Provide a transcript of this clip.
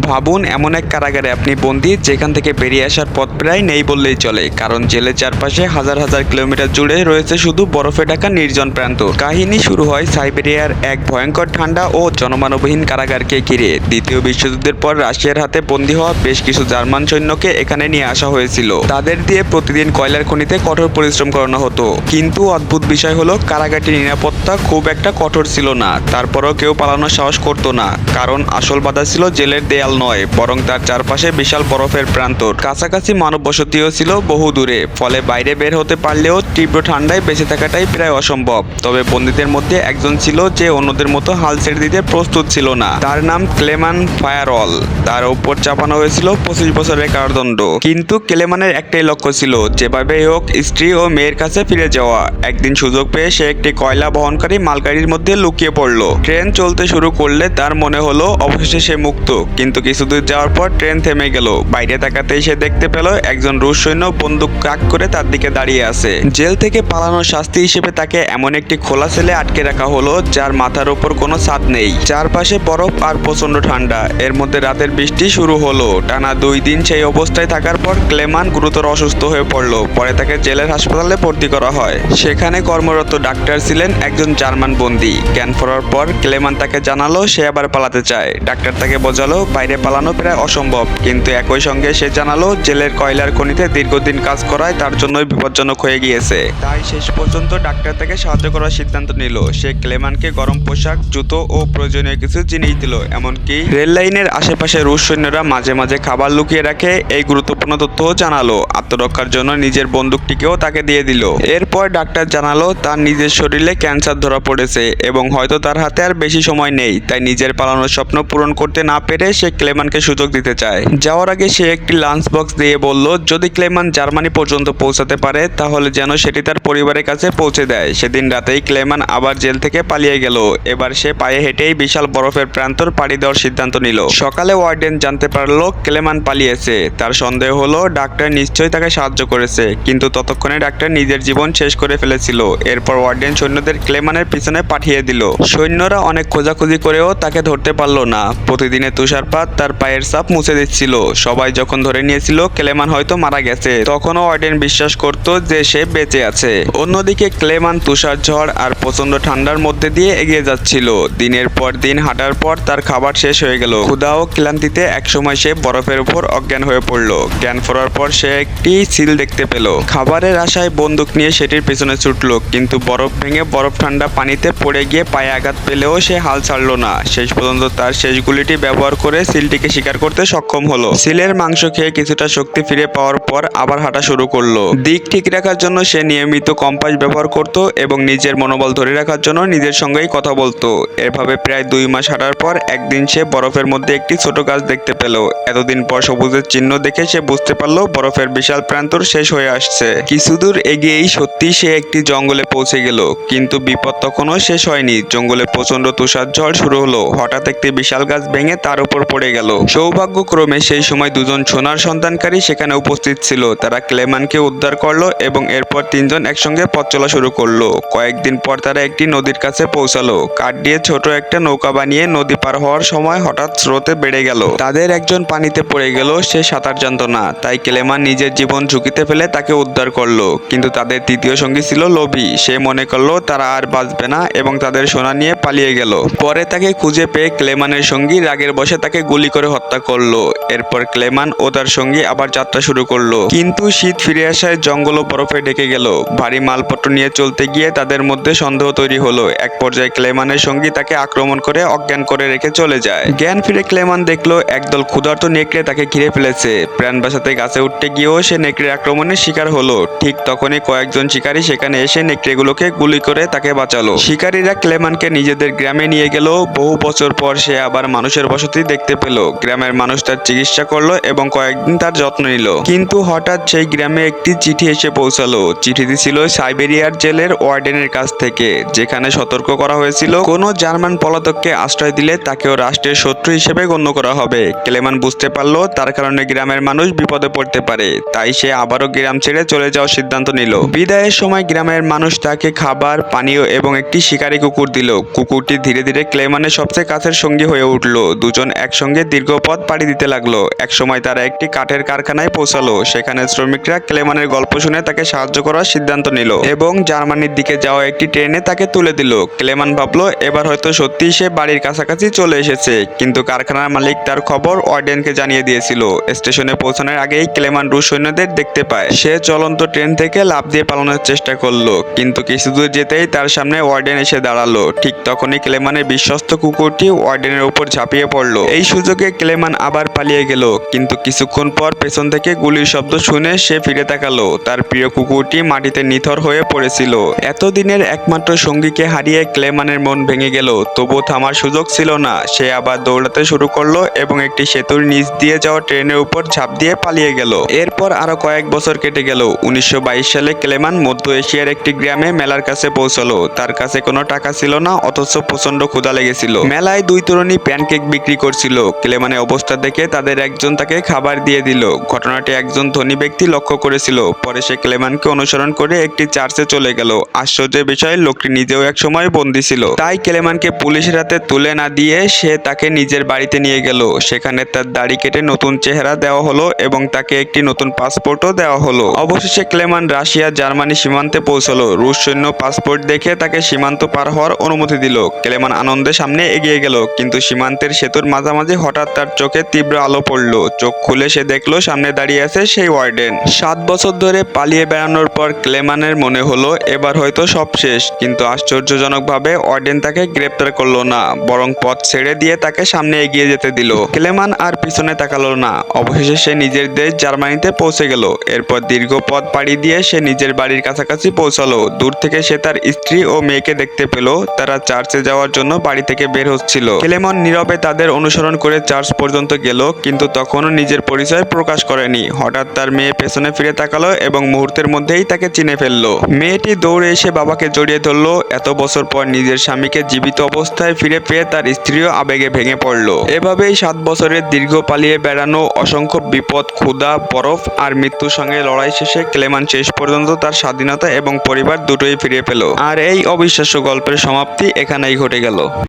ভাবুন এমন এক কারাগারে আপনি বন্দী যেখান থেকে বেরিয়ে আসার পথ প্রায় নেই বললেই চলে, কারণ জেলের চারপাশে হাজার হাজার কিলোমিটার জুড়ে রয়েছে শুধু বরফে ঢাকা নির্জন প্রান্তর। কাহিনী শুরু হয় সাইবেরিয়ার এক ভয়ঙ্কর ঠান্ডা ও জনমানবহীন কারাগারকে ঘিরে। দ্বিতীয় বিশ্বযুদ্ধের পর রাশিয়ার হাতে বন্দী হওয়া বেশ কিছু জার্মান সৈন্যকে এখানে নিয়ে আসা হয়েছিল। তাদের দিয়ে প্রতিদিন কয়লার খনিতে কঠোর পরিশ্রম করানো হতো। কিন্তু অদ্ভুত বিষয় হলো কারাগারটির নিরাপত্তা খুব একটা কঠোর ছিল না। তারপরও কেউ পালানোর সাহস করতো না, কারণ আসল বাধা ছিল জেলের দেয়াল নয়, বরং তার চারপাশে বিশাল বরফের প্রান্তর। কাছাকাছি মানব বসতিও ছিল বহু দূরে, ফলে বাইরে বের হতে পারলেও তীব্র ঠান্ডায় বেঁচে থাকাটাই প্রায় অসম্ভব। তবে বন্দীদের মধ্যে একজন ছিল যে অন্যদের মতো হাল ছেড়ে দিতে প্রস্তুত ছিল না। তার নাম ক্লেমান ফায়ারওয়াল। তার ওপর চাপানো হয়েছিল 25 বছরের কারাদণ্ড। কিন্তু ক্লেমানের একটাই লক্ষ্য ছিল, যেভাবেই হোক স্ত্রী ও মেয়ের কাছে ফিরে যাওয়া। একদিন সুযোগ পেয়ে সে একটি কয়লা বহনকারী মালগাড়ির মধ্যে লুকিয়ে পড়ল। ট্রেন চলতে শুরু করলে তার মনে হলো অবশেষে সে মুক্ত। কিন্তু কিছুদূর যাওয়ার পর ট্রেন থেমে গেল। বাইরে তাকাতেই সে দেখতে পেল একজন রুশ সৈন্য বন্দুক কাক করে তার দিকে দাঁড়িয়ে আছে। জেল থেকে পালানোর শাস্তি হিসেবে তাকে এমন একটি খোলা সেলে আটকে রাখা হলো যার মাথার উপর কোনো ছাদ নেই। চারপাশে বরফ আর প্রচন্ড ঠান্ডা। এর মধ্যে রাতের বৃষ্টি শুরু হলো। টানা 2 দিন সেই অবস্থায় থাকার পর ক্লেমান গুরুতর অসুস্থ হয়ে পড়ল। পরে তাকে জেলের হাসপাতালে ভর্তি করা হয়। সেখানে কর্মরত ডাক্তার ছিলেন একজন জার্মান বন্দী। জ্ঞান ফেরার পর ক্লেমান তাকে জানালো সে আবার পালাতে চায়। ডাক্তার তাকে বোঝালো বাইরে পালানো প্রায় অসম্ভব, কিন্তু একই সঙ্গে সে জানালো জেলের কয়লার খনিতে দীর্ঘদিন কাজ করায় তার জন্যই বিপজ্জনক হয়ে গিয়েছে। তাই শেষ পর্যন্ত ডাক্তার তাকে সাহায্য করার সিদ্ধান্ত নিল। সে ক্লেমানকে গরম পোশাক, জুতো ও প্রয়োজনীয় কিছু জিনিস দিল। এমনকি রেল লাইনের আশেপাশে রুশ সৈন্যরা মাঝে মাঝে খাবার লুকিয়ে রাখে এই গুরুত্বপূর্ণ তথ্যও জানালো। আত্মরক্ষার জন্য নিজের বন্দুকটিকেও তাকে দিয়ে দিল। এরপর ডাক্তার জানালো তার নিজের শরীরে ক্যান্সার ধরা পড়েছে এবং হয়তো তার হাতে আর বেশি সময় নেই। তাই নিজের পালানোর স্বপ্ন পূরণ করতে না পেরে সে ক্লেমানকে সুযোগ দিতে চায়। যাওয়ার আগে সে একটি লাঞ্চ বক্স দিয়ে বলল যদি ক্লেমান জার্মানি পর্যন্ত পৌঁছাতে পারে তাহলে যেন সেটি তার পরিবারের কাছে পৌঁছে দেয়। সেদিন রাতেই ক্লেমান আবার জেল থেকে পালিয়ে গেল। এবার সে পায়ে হেঁটেই বিশাল বরফের প্রান্তর পাড়ি দেওয়ার সিদ্ধান্ত নিল। সকালে ওয়ার্ডেন জানতে পারলো ক্লেমান পালিয়েছে। তার সন্দেহ হলো ডাক্তার নিশ্চয়ই তাকে সাহায্য করেছে, কিন্তু ততক্ষণে ডাক্তার নিজের জীবন শেষ করে ফেলেছিল। এরপর ওয়ার্ডেন সৈন্যদের ক্লেমানের পিছনে পাঠিয়ে দিল। সৈন্যরা অনেক খোঁজাখুঁজি করেও তাকে ধরতে পারল না। প্রতিদিনের তুষারপাত তার পায়ের ছাপ মুছে দিচ্ছিল। সবাই যখন ধরে নিয়েছিল ক্লেমান হয়তো মারা গেছে, তখনও ওয়ার্ডেন বিশ্বাস করত যে সে বেঁচে আছে। অন্যদিকে ক্লেমান তুষার ঝড় আর প্রচন্ড ঠান্ডার মধ্যে দিয়ে এগিয়ে যাচ্ছিল। দিনের পর দিন হাঁটার পর তার খাবার শেষ হয়ে গেল। ক্ষুধা ও ক্লান্তিতে একসময় সে বরফের উপর অজ্ঞান হয়ে পড়ল। জ্ঞান ফেরার পর সে একটি সিল দেখতে পেল। খাবারের আশায় বন্দুক নিয়ে সেটির পেছনে ছুটল, কিন্তু বরফ ভেঙে বরফ ঠান্ডা পানিতে পড়ে গিয়ে পায়ে আঘাত পেলেও সে হাল ছাড়ল না। শেষ পর্যন্ত তার শেষ গুলিটি ব্যবহার করে সিলটিকে শিকার করতে সক্ষম হলো। সিলের মাংস খেয়ে কিছুটা শক্তি ফিরে পাওয়ার পর আবার হাঁটা শুরু করলো। দিক ঠিক রাখার জন্য সে নিয়মিত কম্পাস ব্যবহার করত এবং নিজের মনোবল ধরে রাখার জন্য নিজের সঙ্গেই কথা বলতো। এভাবে প্রায় 2 মাস হাঁটার পর একদিন সে বরফের মধ্যে একটি ছোট গাছ দেখতে পেল। এতদিন পর সবুজের চিহ্ন দেখে সে বুঝতে পারলো বরফের বিশাল প্রান্তর শেষ হয়ে আসছে। কিছুদূর এগিয়েই সত্যি সে একটি জঙ্গলে পৌঁছে গেল, কিন্তু বিপদ তখনও শেষ হয়নি। জঙ্গলে প্রচন্ড তুষার ঝড় শুরু হলো। হঠাৎ একটি বিশাল গাছ ভেঙে তার উপর পড়ে গেল। সৌভাগ্যক্রমে সেই সময় 2 জন সোনার সন্তানকারী সেখানে উপস্থিত ছিল। তারা ক্লেমানকে উদ্ধার করলো এবং এরপর 3 জন একসঙ্গে পথ চলা শুরু করলো। কয়েকদিন পর তারা একটি নদীর কাছে পৌঁছালো। কাঠ দিয়ে ছোট একটা নৌকা বানিয়ে নদী পার হওয়ার সময় হঠাৎ স্রোতে বেড়ে গেল। তাদের একজন পানিতে পড়ে গেল। সে সাঁতার জানত না, তাই ক্লেমান নিজের জীবন ঝুঁকিতে ফেলে তাকে উদ্ধার করলো। কিন্তু তাদের তৃতীয় সঙ্গী ছিল লোভী। সে মনে করলো তারা আর বাঁচবে না এবং তাদের সোনা নিয়ে পালিয়ে গেল। পরে তাকে খুঁজে পেয়ে ক্লেমানের সঙ্গী রাগের বশে তাকে গুলি করে হত্যা করলো। এরপর ক্লেমান ও তার সঙ্গী আবার যাত্রা শুরু করলো। কিন্তু শীত ফিরে আসায় জঙ্গল ও বরফে ঢেকে গেল। ভারী মালপত্র নিয়ে চলতে গিয়ে তাদের মধ্যে সন্দেহ তৈরি হলো। এক পর্যায়ে ক্লেমানের সঙ্গী তাকে আক্রমণ করে অজ্ঞান করে রেখে চলে যায়। জ্ঞান ফিরে ক্লেমান দেখলো একদল ক্ষুধার্ত নেকড়ে তাকে ঘিরে ফেলেছে। প্রাণ বাঁচাতে গাছে উঠতে গিয়েও সে নেকড়ে আক্রমণের শিকার হলো। ঠিক তখনই কয়েকজন শিকারী সেখানে এসে নেকড়েগুলোকে গুলি করে তাকে বাঁচালো। শিকারীরা ক্লেমানকে নিজেদের গ্রামে নিয়ে গেল। বহু বছর পর সে আবার মানুষের বসতি দেখতে পেল। গ্রামের মানুষ তার চিকিৎসা করলো এবং কয়েকদিন তার যত্ন নিল। কিন্তু হঠাৎ সেই গ্রামে একটি চিঠি এসে পৌঁছালো। চিঠিটি ছিল সাইবেরিয়ার জেলের ওয়ার্ডেনের কাছ থেকে, যেখানে সতর্ক করা হয়েছিল কোনো জার্মান পলাতককে আশ্রয় দিলে তাকেও রাষ্ট্রের শত্রু হিসেবে গণ্য করা হবে। ক্লেমান বুঝতে পারলো তার কারণে গ্রামের মানুষ বিপদে পড়তে পারে। তাই সে আবারও গ্রাম ছেড়ে চলে যাওয়ার সিদ্ধান্ত নিল। বিদায়ের সময় গ্রামের মানুষ তাকে খাবার, পানীয় এবং একটি শিকারী কুকুর দিল। কুকুরটি ধীরে ধীরে ক্লেমানের সবচেয়ে কাছের সঙ্গী হয়ে উঠল। দুজন একসঙ্গে সঙ্গে দীর্ঘ পথ পাড়ি দিতে লাগলো। একসময় তারা একটি কাঠের কারখানায় পৌঁছালো। সেখানে শ্রমিকরা ক্লেমানের গল্প শুনে তাকে সাহায্য করার সিদ্ধান্ত নিল এবং জার্মানির দিকে যাওয়া একটি ট্রেনে তাকে তুলে দিল। ক্লেমান ভাবলো এবার হয়তো সত্যিই সে বাড়ির কাছাকাছি চলে এসেছে, কিন্তু কারখানার মালিক তার খবর ওয়ার্ডেনকে জানিয়ে দিয়েছিল। স্টেশনে পৌঁছানোর আগেই ক্লেমান রুশ সৈন্যদের দেখতে পায়। সে চলন্ত ট্রেন থেকে লাফ দিয়ে পালানোর চেষ্টা করলো, কিন্তু কিছু দূর যেতেই তার সামনে ওয়ার্ডেন এসে দাঁড়ালো। ঠিক তখনই ক্লেমানের বিশ্বস্ত কুকুরটি ওয়ার্ডেনের উপর ঝাঁপিয়ে পড়লো। এই সুযোগে ক্লেমান আবার পালিয়ে গেল, কিন্তু কিছুক্ষণ পর পেছন থেকে গুলির শব্দ শুনে সে ফিরে তাকালো। তার প্রিয় কুকুরটি মাটিতে নিথর হয়ে পড়েছিল। এতদিনের একমাত্র সঙ্গীকে হারিয়ে ক্লেমানের মন ভেঙে গেল, তবুও থামার সুযোগ ছিল না। সে আবার দৌড়াতে শুরু করলো এবং একটি সেতুর নিচ দিয়ে যাওয়া ট্রেনের উপর ঝাঁপ দিয়ে পালিয়ে গেল। এরপর আরো কয়েক বছর কেটে গেল। 1922 সালে ক্লেমান মধ্য এশিয়ার একটি গ্রামে মেলার কাছে পৌঁছালো। তার কাছে কোনো টাকা ছিল না, অথচ প্রচন্ড ক্ষুধা লেগেছিল। মেলায় দুই তরুণী প্যানকেক বিক্রি করছিল। ক্লেমানের অবস্থা দেখে তাদের একজন তাকে খাবার দিয়ে দিল। ঘটনাটি একজন ধনী ব্যক্তি লক্ষ্য করেছিল। পরে সে ক্লেমানকে অনুসরণ করে একটি চার্চে চলে গেল। আশ্চর্যের বিষয়, লোকটি নিজেও একসময় বন্দী ছিল। তাই ক্লেমানকে পুলিশের হাতে তুলে না দিয়ে সে তাকে নিজের বাড়িতে নিয়ে গেল। সেখানে তার দাড়ি কেটে নতুন চেহারা দেওয়া হলো এবং তাকে একটি নতুন পাসপোর্টও দেওয়া হলো। অবশেষে ক্লেমান রাশিয়া জার্মানি সীমান্তে পৌঁছলো। রুশ সৈন্য পাসপোর্ট দেখে তাকে সীমান্ত পার হওয়ার অনুমতি দিল। ক্লেমান আনন্দে সামনে এগিয়ে গেল, কিন্তু সীমান্তের সেতুর মাঝামাঝি হঠাৎ তার চোখে তীব্র আলো পড়লো। চোখ খুলে সে দেখলো সামনে দাঁড়িয়ে আছে সেই ওয়ার্ডেন। 7 বছর ধরে পালিয়ে বেড়ানোর পর ক্লেমানের মনে হলো এবার হয়তো সব শেষ, কিন্তু আশ্চর্যজনকভাবে ওয়ার্ডেন তাকে গ্রেপ্তার করলো না, বরং পথ ছেড়ে দিয়ে তাকে সামনে এগিয়ে যেতে দিল। ক্লেমান আর পিছনে তাকালো না। অবশেষে সে নিজের দেশ জার্মানিতে পৌঁছে গেল। এরপর দীর্ঘ পথ পাড়ি দিয়ে সে নিজের বাড়ির কাছাকাছি পৌঁছালো। দূর থেকে সে তার স্ত্রী ও মেয়েকে দেখতে পেল। তারা চার্চে যাওয়ার জন্য বাড়ি থেকে বের হচ্ছিল। ক্লেমন নীরবে তাদের অনুসরণ করে চার্চ পর্যন্ত গেল, কিন্তু তখনও নিজের পরিচয় প্রকাশ করেনি। হঠাৎ তার মেয়ে পেছনে ফিরে তাকালো এবং মুহূর্তের মধ্যেই তাকে চিনে ফেললো। মেয়েটি দৌড়ে এসে বাবাকে জড়িয়ে ধরলো। এত বছর পর নিজের স্বামীকে জীবিত অবস্থায় ফিরে পেয়ে তার স্ত্রীও আবেগে ভেঙে পড়ল। এভাবেই 7 বছরের দীর্ঘ পালিয়ে বেড়ানো, অসংখ্য বিপদ, ক্ষুধা, বরফ আর মৃত্যুর সঙ্গে লড়াই শেষে ক্লেমান শেষ পর্যন্ত তার স্বাধীনতা এবং পরিবার দুটোই ফিরে পেল। আর এই অবিশ্বাস্য গল্পের সমাপ্তি এখানেই ঘটে গেল।